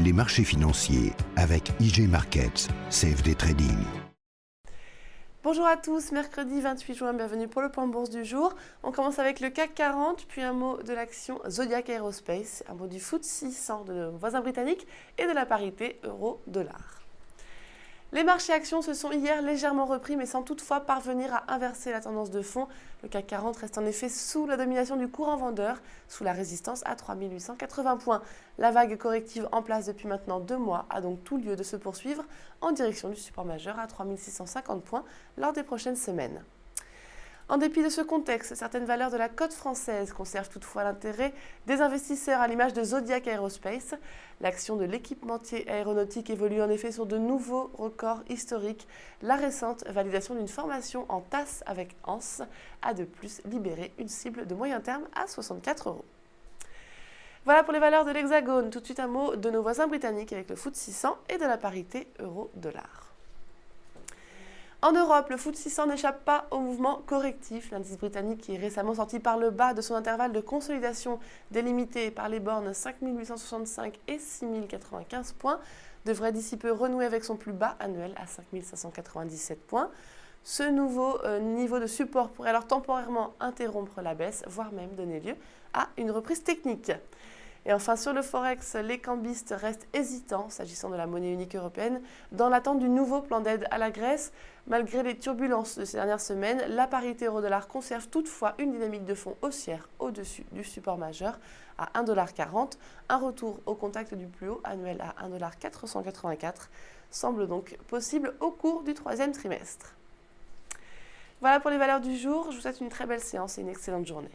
les marchés financiers avec IG Markets, CFD Trading. Bonjour à tous, mercredi 28 juin, bienvenue pour le point bourse du jour. On commence avec le CAC 40, puis un mot de l'action Zodiac Aerospace, un mot du FTSE 100 de nos voisins britanniques et de la parité euro-dollar. Les marchés actions se sont hier légèrement repris, mais sans toutefois parvenir à inverser la tendance de fond. Le CAC 40 reste en effet sous la domination du courant vendeur, sous la résistance à 3880 points. La vague corrective en place depuis maintenant 2 mois a donc tout lieu de se poursuivre en direction du support majeur à 3650 points lors des prochaines semaines. En dépit de ce contexte, certaines valeurs de la cote française conservent toutefois l'intérêt des investisseurs à l'image de Zodiac Aerospace. L'action de l'équipementier aéronautique évolue en effet sur de nouveaux records historiques. La récente validation d'une formation en TAS avec ANS a de plus libéré une cible de moyen terme à 64 €. Voilà pour les valeurs de l'Hexagone. Tout de suite un mot de nos voisins britanniques avec le FTSE 100 et de la parité euro-dollar. En Europe, le FTSE 100 n'échappe pas au mouvement correctif. L'indice britannique, qui est récemment sorti par le bas de son intervalle de consolidation délimité par les bornes 5865 et 6095 points, devrait d'ici peu renouer avec son plus bas annuel à 5597 points. Ce nouveau niveau de support pourrait alors temporairement interrompre la baisse, voire même donner lieu à une reprise technique. Et enfin, sur le Forex, les cambistes restent hésitants s'agissant de la monnaie unique européenne dans l'attente du nouveau plan d'aide à la Grèce. Malgré les turbulences de ces dernières semaines, la parité euro-dollar conserve toutefois une dynamique de fond haussière au-dessus du support majeur à 1,40 $. Un retour au contact du plus haut annuel à 1,484 $ semble donc possible au cours du troisième trimestre. Voilà pour les valeurs du jour. Je vous souhaite une très belle séance et une excellente journée.